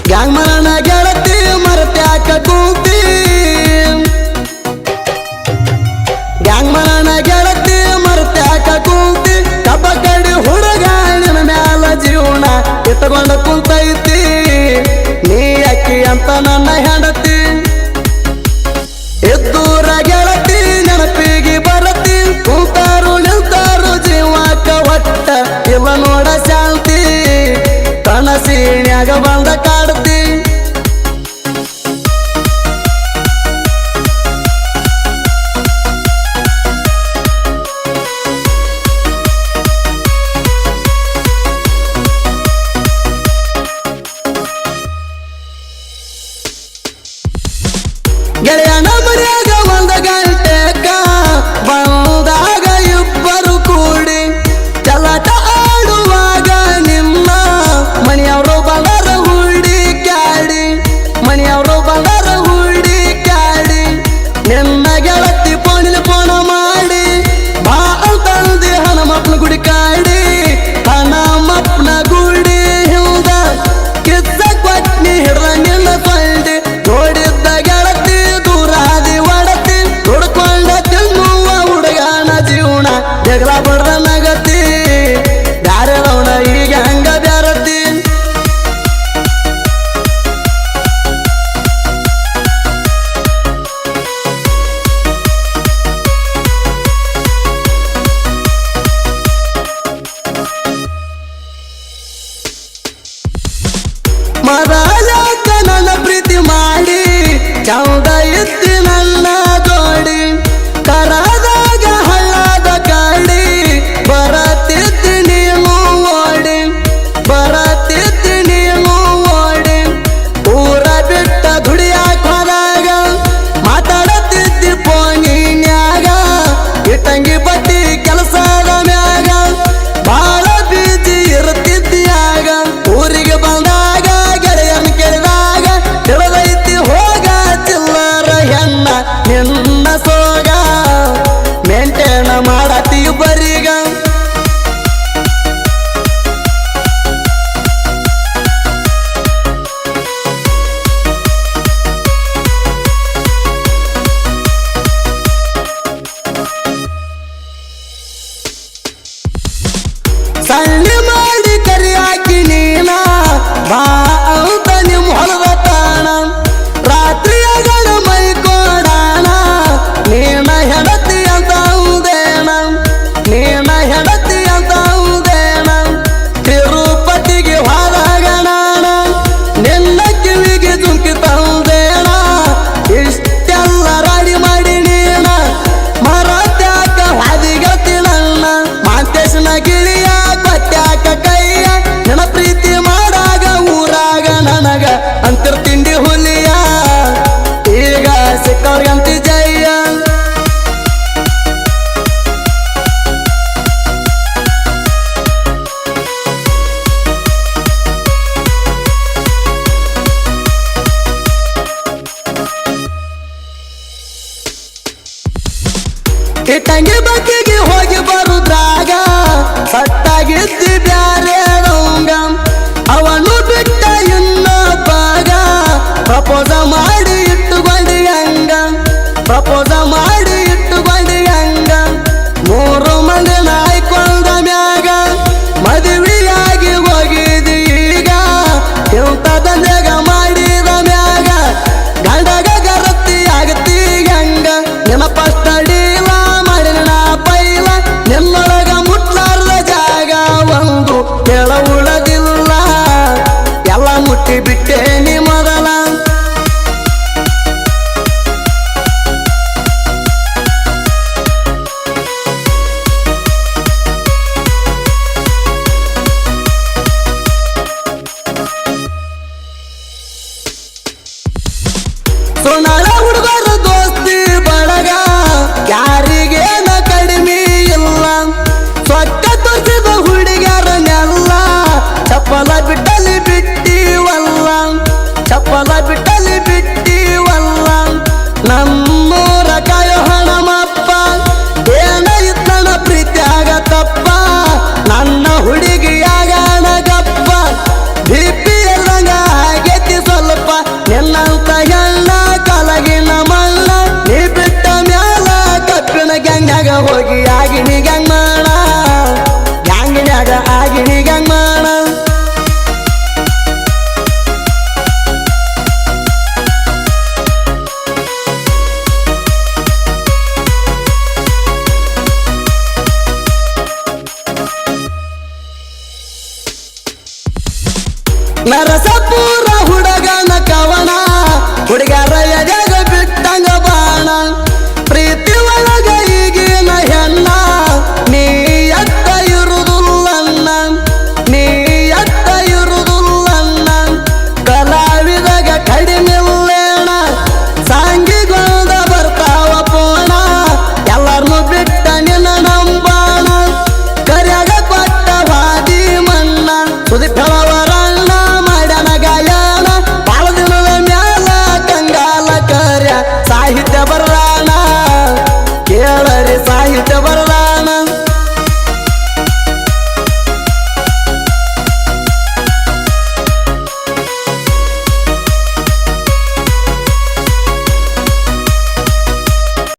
gang ಮರಣ ಗೆಳತಿ ಮರತ್ಯಾಕ ಕೂತಿ gang ಮರಣ ಗೆಳತಿ ಮರತ್ಯಾಕ ಕೂತಿ ಕಬ್ಬ ಕಡಿ ಹುಡುಗ ನಿನ್ನ ಮ್ಯಾಲ ಜೀವನ ಇಟ್ಟಕೊಂಡ ಕುಂತೈತಿ ನೀ ಅಕ್ಕಿ ಅಂತ ನನ್ನ ಹೆಂಡತಿ ಎದ್ದೂರ ಗೆಳತಿ ನೆನಪಿಗೆ ಬರತಿ ಕೂತಾರು ನಿಲ್ತಾರು ಜೀವಕ್ಕ ಒಟ್ಟ ಇವ ನೋಡ ಶಾಂತಿ ಕನಸಿನ್ಯಾಗ ಬಂದ ಕಾಡ್ತಿ ಗೆಳೆಯನ ಮನ್ಯಾಗ ಒಂದ ಗಂಟೆಕ ಬಂದಾಗ ಇಬ್ಬರು ಕೂಡಿ ಚಲಾಟ ಆಡುವಾಗ ನಿಮ್ಮ ಮನೆಯವರು ಬಂದರ ಹುಡಿ ಕ್ಯಾಡಿ ಮನೆಯವರು ಬಂದರ ಹುಡಿ ಕ್ಯಾಡಿ ನಿನ್ನ ಗೆಳತಿ ಫೋನಿನ ಫೋನ ಮಾಡಿ ಬಾ ಅಂತಂದಿ ಹನುಮಪ್ಪನ ಗುಡಿ ಕಾಡಿ ಹನುಮಪ್ಪನ ಗುಡಿ ಹಿಂದ ಕಿತ್ತ ಕೊಟ್ನಿ ಹಿಡ್ದ ನಿನ್ನ ಕೊಂಡಿ ನೋಡಿದ್ದ ಗೆಳತಿ ದೂರಾದಿ ಒಡತಿ ಹುಡ್ಕೊಂಡ ತಿನ್ನುವ ಹುಡುಗನ ಜೀವನ ಜಗಳ ಬಡ್ದ ನಗತಿ ಬ್ಯಾರೆದವನ ಈಗ ಹಂಗ ಬ್ಯಾರತಿ ಮರಲಾಕ ನನ್ನ ಪ್ರೀತಿ ಮಾಡಿ ಚೌದ ಎತ್ತಿ ನನ್ನ ಜೋಡಿ ಕರದಾಗ ಹಳ್ಳದ ಕಾಡಿ ಬರತಿದ್ದಿ ನೀನು ಓಡಿ ಬರತಿದ್ದಿ ನೀನು ಓಡಿ ಊರ ಬಿಟ್ಟ ದುಡಿಯಾಕ ಹೋದಾಗ ಮಾತಾಡತಿದ್ದಿ ಫೋನಿನ್ಯಾಗ ಇಟ್ಟಂಗಿ ಬಟ್ಟಿ ಕೆಲಸದ ಮ್ಯಾಗ ಬಾಳ ಬೀಜಿ ಇರ್ತಿದ್ದಿಯಾಗ ಊರಿಗೆ ಬಂದಾಗ ಗೆಳೆಯನ್ ಕೇಳಿದಾಗ ತಿಳಿದೈತಿ ಹೋಗ ಚಿಲ್ಲರ ಹೆಣ್ಣ ನಿನ್ನ ಸೋಗ ಮೇಂಟೇನ್ ಮಾಡತಿ ಬರೀಗ ಸಣ್ಣಿ ಮಾಡಿ ಕರಿ ಹಾಕಿ ನೀನ ಬಾ ಅಂತ ನಿಮ್ ಹೊಲದ ತಾಣ ರಾತ್ರಿಯಾಗಣ ಮೈ ಕೋಡಾಣ ನೀನ ಹೆಡತಿ ಅಂತ ಉದೇಣ ನೀನ ಹೆಡತಿ ಅಂತ ಉದೇಣ ತಿರುಪತಿಗೆ ಹೋದಾಗ ನಾಣ ನಿನ್ನ ಕಿವಿಗೆ ಜುಂಕಿ ತಂದೇಣ ಇಷ್ಟೆಲ್ಲ ರಾಡಿ ಮಾಡಿ ನೀನ ಮರತ್ಯಾಕ ಹಾದಿಗತಿ ನನ್ನ ಮಾಂತೇಶನ ಗಿಳಿಯ ಬತ್ಯಾಕ ಕೈಯ ನನ್ನ ಪ್ರೀತಿ ಮಾಡಾಗ ಊರಾಗ ನನಗ ಅಂತರ್ ತಿಂಡಿ ಹುಲಿಯ ಈಗ ಸಿಕ್ಕವ್ರಿಗಂತಿ ಜಯ್ಯ ಇಟ್ಟಂಗಿ ಬಗ್ಗಿಗೆ ಹೋಗಿ ಬರುದ್ರಾಗ ಸಟ್ಟಾಗಿದ್ದಿ ಬ್ಯಾರೆ ರಂಗ ಅವನು ಬಿಟ್ಟ ಇನ್ನೊಬ್ಬಾಗ ಪ್ರಪೋಸ ಮಾಡಿ ಇಟ್ಟುಕೊಂಡಿ ಹಂಗ ಪ್ರಪೋಸ ಮಾಡಿ ಇಟ್ಟುಕೊಂಡಿ ಹಂಗ ಮೂರು ಮಂದಿ ನಾಯ್ಕೊಂಡ ಮ್ಯಾಗ ಮದುವೆಯಾಗಿ ಹೋಗಿದಿ ಈಗ ಇಂಥದನ್ಯಾಗ ಮಾಡಿದ ಮ್ಯಾಗ ಗಂಡಗ ಗರತಿ ಆಗತಿ ಹಂಗ ನಿನ್ನ ಫಸ್ಟ್ ಡೀಲ ಮಾಡಿನ ಪೈಲ ನಿನ್ನೊಳಗ ಮುಟ್ಟ ನರಸಪುರ